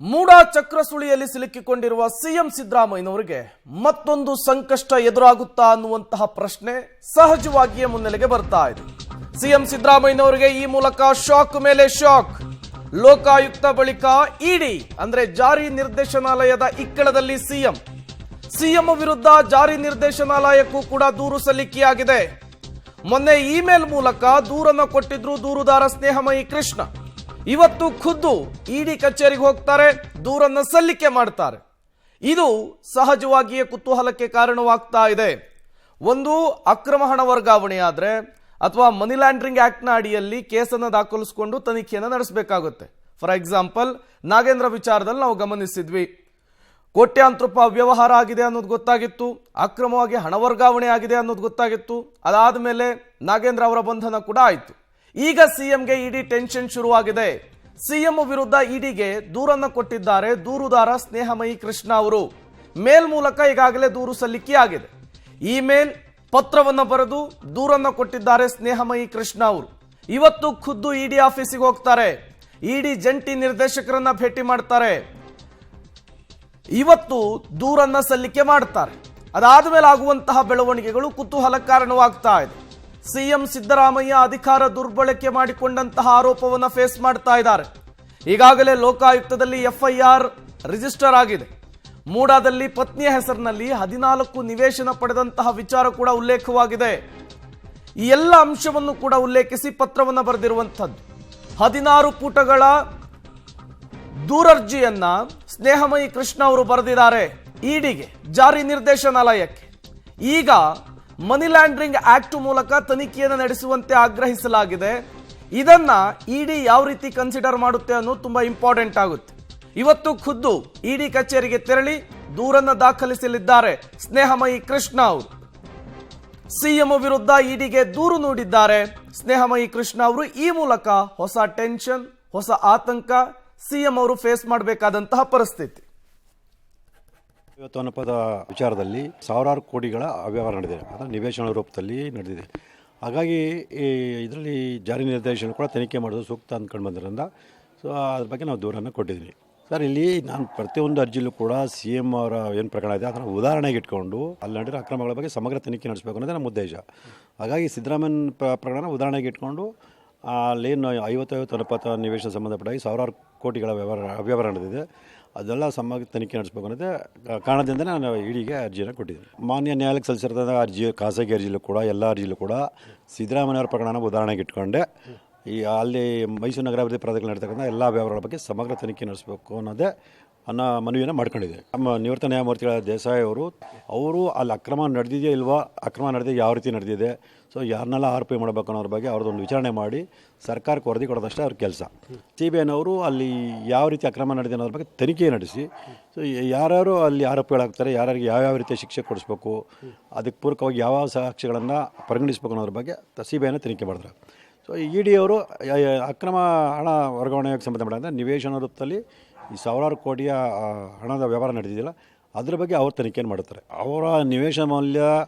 ಮೂಡ ಚಕ್ರಸುಳಿಯಲ್ಲಿ ಸಿಲುಕಿಕೊಂಡಿರುವ ಸಿಎಂ ಸಿದ್ದರಾಮಯ್ಯನವರಿಗೆ ಮತ್ತೊಂದು ಸಂಕಷ್ಟ ಎದುರಾಗುತ್ತಾ ಅನ್ನುವಂತಹ ಪ್ರಶ್ನೆ ಸಹಜವಾಗಿಯೇ ಮುನ್ನೆಲೆಗೆ ಬರ್ತಾ ಇದೆ. ಸಿಎಂ ಸಿದ್ದರಾಮಯ್ಯನವರಿಗೆ ಈ ಮೂಲಕ ಶಾಕ್ ಮೇಲೆ ಶಾಕ್. ಲೋಕಾಯುಕ್ತ ಬಳಿಕ ಇಡಿ ಅಂದ್ರೆ ಜಾರಿ ನಿರ್ದೇಶನಾಲಯದ ಇಕ್ಕಳದಲ್ಲಿ ಸಿಎಂ ವಿರುದ್ಧ ಜಾರಿ ನಿರ್ದೇಶನಾಲಯಕ್ಕೂ ಕೂಡ ದೂರು ಸಲ್ಲಿಕೆಯಾಗಿದೆ. ಮೊನ್ನೆ ಇಮೇಲ್ ಮೂಲಕ ದೂರನ್ನು ಕೊಟ್ಟಿದ್ರು ದೂರುದಾರ ಸ್ನೇಹಮಯಿ ಕೃಷ್ಣ. ಇವತ್ತು ಖುದ್ದು ಇಡಿ ಕಚೇರಿಗೆ ಹೋಗ್ತಾರೆ, ದೂರನ್ನು ಸಲ್ಲಿಕೆ ಮಾಡ್ತಾರೆ. ಇದು ಸಹಜವಾಗಿಯೇ ಕುತೂಹಲಕ್ಕೆ ಕಾರಣವಾಗ್ತಾ ಇದೆ. ಒಂದು ಅಕ್ರಮ ಹಣ ವರ್ಗಾವಣೆ ಆದ್ರೆ ಅಥವಾ ಮನಿ ಲ್ಯಾಂಡ್ರಿಂಗ್ ಆಕ್ಟ್ನ ಅಡಿಯಲ್ಲಿ ಕೇಸನ್ನು ದಾಖಲಿಸಿಕೊಂಡು ತನಿಖೆಯನ್ನು ನಡೆಸಬೇಕಾಗುತ್ತೆ. ಫಾರ್ ಎಕ್ಸಾಂಪಲ್, ನಾಗೇಂದ್ರ ವಿಚಾರದಲ್ಲಿ ನಾವು ಗಮನಿಸಿದ್ವಿ, ಕೋಟ್ಯಾಂತರ ರೂಪಾಯಿ ಅವ್ಯವಹಾರ ಆಗಿದೆ ಅನ್ನೋದು ಗೊತ್ತಾಗಿತ್ತು, ಅಕ್ರಮವಾಗಿ ಹಣ ವರ್ಗಾವಣೆ ಆಗಿದೆ ಅನ್ನೋದು ಗೊತ್ತಾಗಿತ್ತು. ಅದಾದ ಮೇಲೆ ನಾಗೇಂದ್ರ ಅವರ ಬಂಧನ ಕೂಡ ಆಯಿತು. ಈಗ ಸಿಎಂಗೆ ಇಡಿ ಟೆನ್ಷನ್ ಶುರುವಾಗಿದೆ. ಸಿಎಂ ವಿರುದ್ಧ ಇಡಿಗೆ ದೂರನ್ನು ಕೊಟ್ಟಿದ್ದಾರೆ ದೂರುದಾರ ಸ್ನೇಹಮಯಿ ಕೃಷ್ಣ ಅವರು. ಮೇಲ್ ಮೂಲಕ ಈಗಾಗಲೇ ದೂರು ಸಲ್ಲಿಕೆಯಾಗಿದೆ. ಇಮೇಲ್ ಪತ್ರವನ್ನು ಬರೆದು ದೂರನ್ನು ಕೊಟ್ಟಿದ್ದಾರೆ ಸ್ನೇಹಮಯಿ ಕೃಷ್ಣ ಅವರು. ಇವತ್ತು ಖುದ್ದು ಇಡಿ ಆಫೀಸಿಗೆ ಹೋಗ್ತಾರೆ, ಇಡಿ ಜಂಟಿ ನಿರ್ದೇಶಕರನ್ನ ಭೇಟಿ ಮಾಡ್ತಾರೆ, ಇವತ್ತು ದೂರನ್ನ ಸಲ್ಲಿಕೆ ಮಾಡ್ತಾರೆ. ಅದಾದ ಮೇಲೆ ಆಗುವಂತಹ ಬೆಳವಣಿಗೆಗಳು ಕುತೂಹಲ ಕಾರಣವಾಗ್ತಾ ಇದೆ. ಸಿಎಂ ಸಿದ್ದರಾಮಯ್ಯ ಅಧಿಕಾರ ದುರ್ಬಳಕೆ ಮಾಡಿಕೊಂಡಂತಹ ಆರೋಪವನ್ನು ಫೇಸ್ ಮಾಡ್ತಾ ಇದ್ದಾರೆ. ಈಗಾಗಲೇ ಲೋಕಾಯುಕ್ತದಲ್ಲಿ ಎಫ್ಐಆರ್ ರಿಜಿಸ್ಟರ್ ಆಗಿದೆ. ಮೂಡಾದಲ್ಲಿ ಪತ್ನಿಯ ಹೆಸರಿನಲ್ಲಿ 14 ನಿವೇಶನ ಪಡೆದಂತಹ ವಿಚಾರ ಕೂಡ ಉಲ್ಲೇಖವಾಗಿದೆ. ಈ ಎಲ್ಲ ಅಂಶವನ್ನು ಕೂಡ ಉಲ್ಲೇಖಿಸಿ ಪತ್ರವನ್ನು ಬರೆದಿರುವಂಥದ್ದು. 16 ಪುಟಗಳ ದೂರರ್ಜಿಯನ್ನ ಸ್ನೇಹಮಯಿ ಕೃಷ್ಣ ಅವರು ಬರೆದಿದ್ದಾರೆ ಇಡಿಗೆ, ಜಾರಿ ನಿರ್ದೇಶನಾಲಯಕ್ಕೆ. ಈಗ ಮನಿ ಲ್ಯಾಂಡ್ರಿಂಗ್ ಆಕ್ಟ್ ಮೂಲಕ ತನಿಖೆಯನ್ನು ನಡೆಸುವಂತೆ ಆಗ್ರಹಿಸಲಾಗಿದೆ. ಇದನ್ನ ಇಡಿ ಯಾವ ರೀತಿ ಕನ್ಸಿಡರ್ ಮಾಡುತ್ತೆ ಅನ್ನೋದು ತುಂಬಾ ಇಂಪಾರ್ಟೆಂಟ್ ಆಗುತ್ತೆ. ಇವತ್ತು ಖುದ್ದು ಇಡಿ ಕಚೇರಿಗೆ ತೆರಳಿ ದೂರನ್ನು ದಾಖಲಿಸಲಿದ್ದಾರೆ ಸ್ನೇಹಮಯಿ ಕೃಷ್ಣ ಅವರು. ಸಿಎಂ ವಿರುದ್ಧ ಇಡಿಗೆ ದೂರು ನೀಡಿದ್ದಾರೆ ಸ್ನೇಹಮಯಿ ಕೃಷ್ಣ ಅವರು. ಈ ಮೂಲಕ ಹೊಸ ಟೆನ್ಷನ್, ಹೊಸ ಆತಂಕ ಸಿಎಂ ಅವರು ಫೇಸ್ ಮಾಡಬೇಕಾದಂತಹ ಪರಿಸ್ಥಿತಿ. ಇವತ್ತು ಅನ್ನಪದ ವಿಚಾರದಲ್ಲಿ ಸಾವಿರಾರು ಕೋಟಿಗಳ ಅವ್ಯವಹಾರ ನಡೆದಿದೆ, ಅದರ ನಿವೇಶನ ರೂಪದಲ್ಲಿ ನಡೆದಿದೆ. ಹಾಗಾಗಿ ಇದರಲ್ಲಿ ಜಾರಿ ನಿರ್ದೇಶನ ಕೂಡ ತನಿಖೆ ಮಾಡೋದು ಸೂಕ್ತ ಅಂದ್ಕೊಂಡು ಬಂದಿರೋದ್ರಿಂದ ಅದ್ರ ಬಗ್ಗೆ ನಾವು ದೂರನ್ನು ಕೊಟ್ಟಿದ್ದೀನಿ. ಸರ್, ಇಲ್ಲಿ ನಾನು ಪ್ರತಿಯೊಂದು ಅರ್ಜಿಲೂ ಕೂಡ CM ಅವರ ಏನು ಪ್ರಕರಣ ಇದೆ ಅದನ್ನು ಉದಾಹರಣೆಗೆ ಇಟ್ಕೊಂಡು ಅಲ್ಲಿ ನಡೆದಿರೋ ಅಕ್ರಮಗಳ ಬಗ್ಗೆ ಸಮಗ್ರ ತನಿಖೆ ನಡೆಸಬೇಕು ಅನ್ನೋದೇ ನಮ್ಮ ಉದ್ದೇಶ. ಹಾಗಾಗಿ ಸಿದ್ದರಾಮಯ್ಯ ಪ್ರಕರಣ ಉದಾಹರಣೆಗೆ ಇಟ್ಕೊಂಡು ಅಲ್ಲೇನು 50-40 ನಿವೇಶನ ಸಂಬಂಧಪಟ್ಟಾಗಿ ಸಾವಿರಾರು ಕೋಟಿಗಳ ಅವ್ಯವಹಾರ ನಡೆದಿದೆ, ಅದೆಲ್ಲ ಸಮಗ್ರ ತನಿಖೆ ನಡೆಸಬೇಕು ಅನ್ನೋದೇ ಕಾರಣದಿಂದ ನಾನು ಇಡಿಗೆ ಅರ್ಜಿಯನ್ನು ಕೊಟ್ಟಿದ್ದೀನಿ. ಮಾನ್ಯ ನ್ಯಾಯಾಲಯಕ್ಕೆ ಸಲ್ಲಿಸಿರೋದ ಅರ್ಜಿ, ಖಾಸಗಿ ಅರ್ಜಿಲೂ ಕೂಡ ಎಲ್ಲ ಅರ್ಜಿಲೂ ಕೂಡ ಸಿದ್ದರಾಮಯ್ಯವರ ಪ್ರಕರಣ ಉದಾಹರಣೆಗೆ ಇಟ್ಕೊಂಡೆ ಅಲ್ಲಿ ಮೈಸೂರು ನಗರಾಭಿವೃದ್ಧಿ ಪ್ರಾಧಿಕಾರ ನಡೀತಕ್ಕಂಥ ಎಲ್ಲ ವ್ಯವಹಾರಗಳ ಬಗ್ಗೆ ಸಮಗ್ರ ತನಿಖೆ ನಡೆಸಬೇಕು ಅನ್ನೋದೇ ಮನವಿಯನ್ನು ಮಾಡ್ಕೊಂಡಿದೆ. ನಮ್ಮ ನಿವೃತ್ತ ನ್ಯಾಯಮೂರ್ತಿಗಳ ದೇಸಾಯಿ ಅವರು ಅಲ್ಲಿ ಅಕ್ರಮ ನಡೆದಿದೆಯಾ ಇಲ್ವಾ, ಅಕ್ರಮ ನಡೆದಿದೆ ಯಾವ ರೀತಿ ನಡೆದಿದೆ, ಸೊ ಯಾರನ್ನೆಲ್ಲ ಆರೋಪಿ ಮಾಡಬೇಕು ಅನ್ನೋದ್ರ ಬಗ್ಗೆ ಅವ್ರದ್ದೊಂದು ವಿಚಾರಣೆ ಮಾಡಿ ಸರ್ಕಾರಕ್ಕೆ ವರದಿ ಕೊಡೋದಷ್ಟೇ ಅವ್ರ ಕೆಲಸ. CBIನವರು ಅಲ್ಲಿ ಯಾವ ರೀತಿ ಅಕ್ರಮ ನಡೆದಿದೆ ಅನ್ನೋದ್ರ ಬಗ್ಗೆ ತನಿಖೆ ನಡೆಸಿ, ಸೊ ಯಾರ್ಯಾರು ಅಲ್ಲಿ ಆರೋಪಿಗಳಾಗ್ತಾರೆ, ಯಾರ್ಯಾರಿಗೆ ಯಾವ್ಯಾವ ರೀತಿಯ ಶಿಕ್ಷೆ ಕೊಡಿಸ್ಬೇಕು, ಅದಕ್ಕೆ ಪೂರಕವಾಗಿ ಯಾವ ಸಾಕ್ಷಿಗಳನ್ನು ಪರಿಗಣಿಸಬೇಕು ಅನ್ನೋದ್ರ ಬಗ್ಗೆ CBIನ ತನಿಖೆ ಮಾಡಿದ್ರು. ಸೊ ಇಡಿ ಅವರು ಅಕ್ರಮ ಹಣ ವರ್ಗಾವಣೆಗೆ ಸಂಬಂಧಪಟ್ಟಂತೆ ನಿವೇಶನ ರೂಪದಲ್ಲಿ ಈ ಸಾವಿರಾರು ಕೋಟಿಯ ಹಣದ ವ್ಯವಹಾರ ನಡೆದಿದೆಯಲ್ಲ ಅದ್ರ ಬಗ್ಗೆ ಅವ್ರು ತನಿಖೆಯನ್ನು ಮಾಡುತ್ತಾರೆ. ಅವರ ನಿವೇಶನ ಮೌಲ್ಯ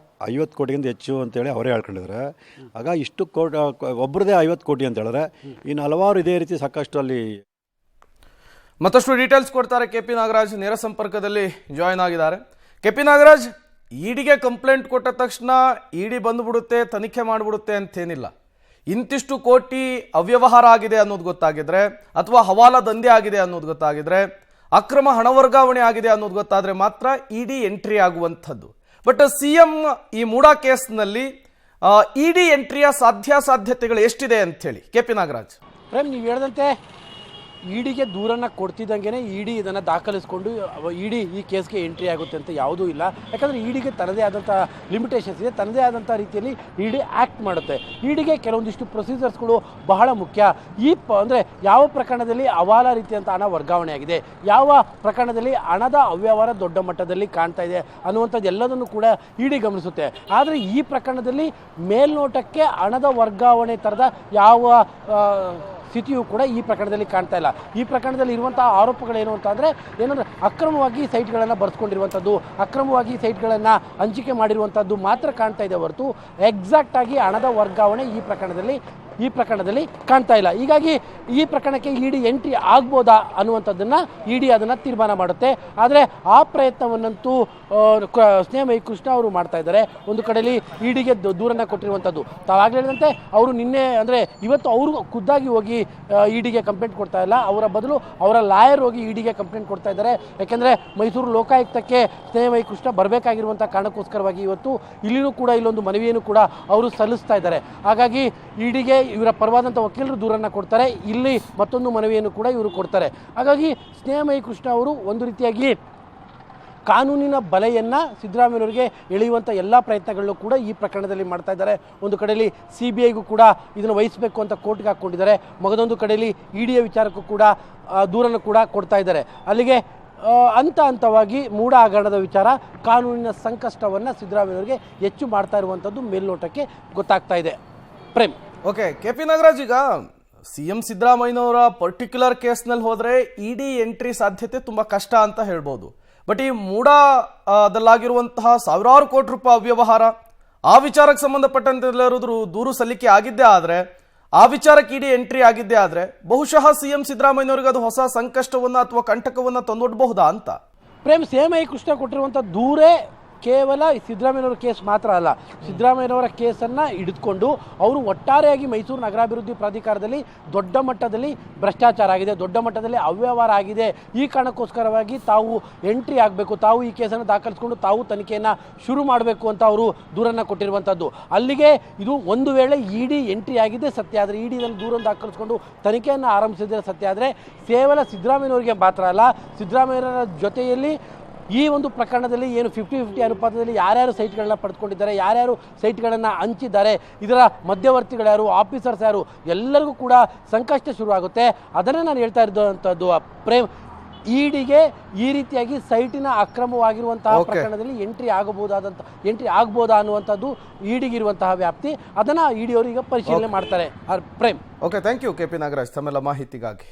50 ಕೋಟಿಗಿಂತ ಹೆಚ್ಚು ಅಂತೇಳಿ ಅವರೇ ಹೇಳ್ಕೊಂಡಿದ್ದಾರೆ. ಆಗ ಇಷ್ಟು ಕೋಟಿ ಒಬ್ಬರದೇ 50 ಕೋಟಿ ಅಂತ ಹೇಳಿದ್ರೆ ಇನ್ನು ಹಲವಾರು ಇದೇ ರೀತಿ ಸಾಕಷ್ಟು ಅಲ್ಲಿ. ಮತ್ತಷ್ಟು ಡೀಟೇಲ್ಸ್ ಕೊಡ್ತಾರೆ KP ನಾಗರಾಜ್, ನೇರ ಸಂಪರ್ಕದಲ್ಲಿ ಜಾಯ್ನ್ ಆಗಿದ್ದಾರೆ. KP ನಾಗರಾಜ್, ಇಡಿಗೆ ಕಂಪ್ಲೇಂಟ್ ಕೊಟ್ಟ ತಕ್ಷಣ ಇಡಿ ಬಂದುಬಿಡುತ್ತೆ, ತನಿಖೆ ಮಾಡಿಬಿಡುತ್ತೆ ಅಂತೇನಿಲ್ಲ. ಇಂತಿಷ್ಟು ಕೋಟಿ ಅವ್ಯವಹಾರ ಆಗಿದೆ ಅನ್ನೋದು ಗೊತ್ತಾಗಿದ್ರೆ, ಅಥವಾ ಹವಾಲಾ ದಂಧೆ ಆಗಿದೆ ಅನ್ನೋದು ಗೊತ್ತಾಗಿದ್ರೆ, ಅಕ್ರಮ ಹಣ ವರ್ಗಾವಣೆ ಆಗಿದೆ ಅನ್ನೋದು ಗೊತ್ತಾದ್ರೆ ಮಾತ್ರ ಇಡಿ ಎಂಟ್ರಿ ಆಗುವಂಥದ್ದು. ಬಟ್ CM ಈ ಮೂಡಾ ಕೇಸ್ನಲ್ಲಿ ಇಡಿ ಎಂಟ್ರಿಯ ಸಾಧ್ಯತೆಗಳು ಎಷ್ಟಿದೆ ಅಂತ ಹೇಳಿ KP ನಾಗರಾಜ್. ಪ್ರೇಮ್, ನೀವು ಹೇಳಿದಂತೆ ಇಡಿಗೆ ದೂರನ್ನು ಕೊಡ್ತಿದ್ದಂಗೆ ಇಡಿ ಇದನ್ನು ದಾಖಲಿಸ್ಕೊಂಡು ಇಡಿ ಈ ಕೇಸ್ಗೆ ಎಂಟ್ರಿ ಆಗುತ್ತೆ ಅಂತ ಯಾವುದೂ ಇಲ್ಲ. ಯಾಕಂದರೆ ಇಡಿಗೆ ತನ್ನದೇ ಆದಂಥ ಲಿಮಿಟೇಷನ್ಸ್ ಇದೆ, ತನ್ನದೇ ಆದಂಥ ರೀತಿಯಲ್ಲಿ ಇಡಿ ಆ್ಯಕ್ಟ್ ಮಾಡುತ್ತೆ. ಇಡಿಗೆ ಕೆಲವೊಂದಿಷ್ಟು ಪ್ರೊಸೀಜರ್ಸ್ಗಳು ಬಹಳ ಮುಖ್ಯ. ಅಂದರೆ ಯಾವ ಪ್ರಕರಣದಲ್ಲಿ ಹವಾಲಾ ರೀತಿಯಂಥ ಹಣ ವರ್ಗಾವಣೆ ಆಗಿದೆ, ಯಾವ ಪ್ರಕರಣದಲ್ಲಿ ಹಣದ ಅವ್ಯವಹಾರ ದೊಡ್ಡ ಮಟ್ಟದಲ್ಲಿ ಕಾಣ್ತಾ ಇದೆ ಅನ್ನುವಂಥದ್ದು ಎಲ್ಲದನ್ನು ಕೂಡ ಇಡಿ ಗಮನಿಸುತ್ತೆ. ಆದರೆ ಈ ಪ್ರಕರಣದಲ್ಲಿ ಮೇಲ್ನೋಟಕ್ಕೆ ಹಣದ ವರ್ಗಾವಣೆ ಥರದ ಯಾವ ಸ್ಥಿತಿಯು ಕೂಡ ಈ ಪ್ರಕರಣದಲ್ಲಿ ಕಾಣ್ತಾ ಇಲ್ಲ. ಈ ಪ್ರಕರಣದಲ್ಲಿ ಇರುವಂತಹ ಆರೋಪಗಳೇನು ಅಂತಂದರೆ ಏನಂದರೆ ಅಕ್ರಮವಾಗಿ ಸೈಟ್ಗಳನ್ನು ಬರೆಸ್ಕೊಂಡಿರುವಂಥದ್ದು, ಅಕ್ರಮವಾಗಿ ಸೈಟ್ಗಳನ್ನು ಹಂಚಿಕೆ ಮಾಡಿರುವಂಥದ್ದು ಮಾತ್ರ ಕಾಣ್ತಾ ಇದೆ ಹೊರತು ಎಕ್ಸಾಕ್ಟಾಗಿ ಹಣದ ವರ್ಗಾವಣೆ ಈ ಪ್ರಕರಣದಲ್ಲಿ ಈ ಪ್ರಕರಣದಲ್ಲಿ ಕಾಣ್ತಾ ಇಲ್ಲ. ಹೀಗಾಗಿ ಈ ಪ್ರಕರಣಕ್ಕೆ ಇಡಿ ಎಂಟ್ರಿ ಆಗ್ಬೋದಾ ಅನ್ನುವಂಥದ್ದನ್ನು ಇಡಿ ಅದನ್ನು ತೀರ್ಮಾನ ಮಾಡುತ್ತೆ. ಆದರೆ ಆ ಪ್ರಯತ್ನವನ್ನಂತೂ ಸ್ನೇಹಮಯಿ ಕೃಷ್ಣ ಅವರು ಮಾಡ್ತಾ ಇದ್ದಾರೆ. ಒಂದು ಕಡೆಯಲ್ಲಿ ಇಡಿಗೆ ದೂರನ್ನು ಕೊಟ್ಟಿರುವಂಥದ್ದು ತಾವಾಗಲೇ ಹೇಳಿದಂತೆ ಅವರು ನಿನ್ನೆ ಅಂದರೆ ಇವತ್ತು ಅವರು ಖುದ್ದಾಗಿ ಹೋಗಿ ಇಡಿಗೆ ಕಂಪ್ಲೇಂಟ್ ಕೊಡ್ತಾ ಇಲ್ಲ, ಅವರ ಬದಲು ಅವರ ಲಾಯರ್ ಹೋಗಿ ಇಡಿಗೆ ಕಂಪ್ಲೇಂಟ್ ಕೊಡ್ತಾ ಇದ್ದಾರೆ. ಯಾಕೆಂದರೆ ಮೈಸೂರು ಲೋಕಾಯುಕ್ತಕ್ಕೆ ಸ್ನೇಹಮಯಿ ಕೃಷ್ಣ ಬರಬೇಕಾಗಿರುವಂಥ ಕಾರಣಕ್ಕೋಸ್ಕರವಾಗಿ ಇವತ್ತು ಇಲ್ಲಿನೂ ಕೂಡ ಇಲ್ಲೊಂದು ಮನವಿಯನ್ನು ಕೂಡ ಅವರು ಸಲ್ಲಿಸ್ತಾ ಇದ್ದಾರೆ. ಹಾಗಾಗಿ ಇಡಿಗೆ ಇವರ ಪರವಾದಂಥ ವಕೀಲರು ದೂರನ್ನು ಕೊಡ್ತಾರೆ, ಇಲ್ಲಿ ಮತ್ತೊಂದು ಮನವಿಯನ್ನು ಕೂಡ ಇವರು ಕೊಡ್ತಾರೆ. ಹಾಗಾಗಿ ಸ್ನೇಹಮಯಿ ಕೃಷ್ಣ ಅವರು ಒಂದು ರೀತಿಯಾಗಿ ಕಾನೂನಿನ ಬಲೆಯನ್ನು ಸಿದ್ದರಾಮಯ್ಯನವರಿಗೆ ಎಳೆಯುವಂಥ ಎಲ್ಲ ಪ್ರಯತ್ನಗಳನ್ನು ಕೂಡ ಈ ಪ್ರಕರಣದಲ್ಲಿ ಮಾಡ್ತಾ ಇದ್ದಾರೆ. ಒಂದು ಕಡೆಯಲ್ಲಿ CBIಗೂ ಕೂಡ ಇದನ್ನು ವಹಿಸಬೇಕು ಅಂತ ಕೋರ್ಟ್ಗೆ ಹಾಕ್ಕೊಂಡಿದ್ದಾರೆ, ಮಗದೊಂದು ಕಡೆಯಲ್ಲಿ ಇಡಿಯ ವಿಚಾರಕ್ಕೂ ಕೂಡ ದೂರನ್ನು ಕೂಡ ಕೊಡ್ತಾ ಇದ್ದಾರೆ. ಅಲ್ಲಿಗೆ ಹಂತವಾಗಿ ಮೂಢ ಹಗರಣದ ವಿಚಾರ ಕಾನೂನಿನ ಸಂಕಷ್ಟವನ್ನು ಸಿದ್ದರಾಮಯ್ಯನವರಿಗೆ ಹೆಚ್ಚು ಮಾಡ್ತಾ ಇರುವಂಥದ್ದು ಮೇಲ್ನೋಟಕ್ಕೆ ಗೊತ್ತಾಗ್ತಾ ಇದೆ. ಪ್ರೇಮ್. ಓಕೆ, KP ನಾಗರಾಜ್, ಈಗ CM ಸಿದ್ದರಾಮಯ್ಯನವರ ಪರ್ಟಿಕ್ಯುಲರ್ ಕೇಸ್ನಲ್ಲಿ ಹೋದರೆ ಇಡಿ ಎಂಟ್ರಿ ಸಾಧ್ಯತೆ ತುಂಬ ಕಷ್ಟ ಅಂತ ಹೇಳ್ಬೋದು. ಬಟ್ ಈ ಮೂಡಾದಲ್ಲಾಗಿರುವಂತಹ ಸಾವಿರಾರು ಕೋಟಿ ರೂಪಾಯಿ ಅವ್ಯವಹಾರ, ಆ ವಿಚಾರಕ್ಕೆ ಸಂಬಂಧಪಟ್ಟಂತೆ ಎಲ್ಲರೂ ದೂರು ಸಲ್ಲಿಕೆ ಆಗಿದ್ದೇ ಆದರೆ, ಆ ವಿಚಾರಕ್ಕೆ ಇಡಿ ಎಂಟ್ರಿ ಆಗಿದ್ದೇ ಆದರೆ ಬಹುಶಃ CM ಸಿದ್ದರಾಮಯ್ಯನವರಿಗೆ ಅದು ಹೊಸ ಸಂಕಷ್ಟವನ್ನು ಅಥವಾ ಕಂಟಕವನ್ನು ತಂದೊಡ್ಡಬಹುದಾ ಅಂತ. ಪ್ರೇಮ್, ಸ್ನೇಹಮಯಿ ಕೃಷ್ಣ ಕೊಟ್ಟಿರುವಂಥ ದೂರೇ ಕೇವಲ ಸಿದ್ದರಾಮಯ್ಯನವರ ಕೇಸ್ ಮಾತ್ರ ಅಲ್ಲ. ಸಿದ್ದರಾಮಯ್ಯನವರ ಕೇಸನ್ನು ಹಿಡಿದುಕೊಂಡು ಅವರು ಒಟ್ಟಾರೆಯಾಗಿ ಮೈಸೂರು ನಗರಾಭಿವೃದ್ಧಿ ಪ್ರಾಧಿಕಾರದಲ್ಲಿ ದೊಡ್ಡ ಮಟ್ಟದಲ್ಲಿ ಭ್ರಷ್ಟಾಚಾರ ಆಗಿದೆ, ದೊಡ್ಡ ಮಟ್ಟದಲ್ಲಿ ಅವ್ಯವಹಾರ ಆಗಿದೆ, ಈ ಕಾರಣಕ್ಕೋಸ್ಕರವಾಗಿ ತಾವು ಎಂಟ್ರಿ ಆಗಬೇಕು, ತಾವು ಈ ಕೇಸನ್ನು ದಾಖಲಿಸಿಕೊಂಡು ತಾವು ತನಿಖೆಯನ್ನು ಶುರು ಮಾಡಬೇಕು ಅಂತ ಅವರು ದೂರನ್ನು ಕೊಟ್ಟಿರುವಂಥದ್ದು. ಅಲ್ಲಿಗೆ ಇದು ಒಂದು ವೇಳೆ ಇಡಿ ಎಂಟ್ರಿ ಆಗಿದ್ದೇ ಸತ್ಯ ಆದರೆ, ಇಡಿ ಇದನ್ನು ದೂರನ್ನು ದಾಖಲಿಸಿಕೊಂಡು ತನಿಖೆಯನ್ನು ಆರಂಭಿಸಿದರೆ ಸತ್ಯ ಆದರೆ, ಕೇವಲ ಸಿದ್ದರಾಮಯ್ಯನವರಿಗೆ ಮಾತ್ರ ಅಲ್ಲ, ಸಿದ್ದರಾಮಯ್ಯರ ಜೊತೆಯಲ್ಲಿ ಈ ಒಂದು ಪ್ರಕರಣದಲ್ಲಿ ಏನು 50-50 ಅನುಪಾತದಲ್ಲಿ ಯಾರ್ಯಾರು ಸೈಟ್ಗಳನ್ನ ಪಡೆದುಕೊಂಡಿದ್ದಾರೆ, ಯಾರ್ಯಾರು ಸೈಟ್ಗಳನ್ನು ಹಂಚಿದ್ದಾರೆ, ಇದರ ಮಧ್ಯವರ್ತಿಗಳು ಯಾರು, ಆಫೀಸರ್ಸ್ ಯಾರು, ಎಲ್ಲರಿಗೂ ಕೂಡ ಸಂಕಷ್ಟ ಶುರುವಾಗುತ್ತೆ. ಅದನ್ನೇ ನಾನು ಹೇಳ್ತಾ ಇದ್ದಂಥದ್ದು ಪ್ರೇಮ್. ಇಡಿಗೆ ಈ ರೀತಿಯಾಗಿ ಸೈಟಿನ ಅಕ್ರಮವಾಗಿರುವಂತಹ ಪ್ರಕರಣದಲ್ಲಿ ಎಂಟ್ರಿ ಆಗಬಹುದಾ ಅನ್ನುವಂಥದ್ದು ಇಡಿಗಿರುವಂತಹ ವ್ಯಾಪ್ತಿ, ಅದನ್ನು ಇಡಿ ಅವರು ಈಗ ಪರಿಶೀಲನೆ ಮಾಡ್ತಾರೆ. Prem. Okay, thank you KP Nagaraj ತಮ್ಮೆಲ್ಲ ಮಾಹಿತಿಗಾಗಿ.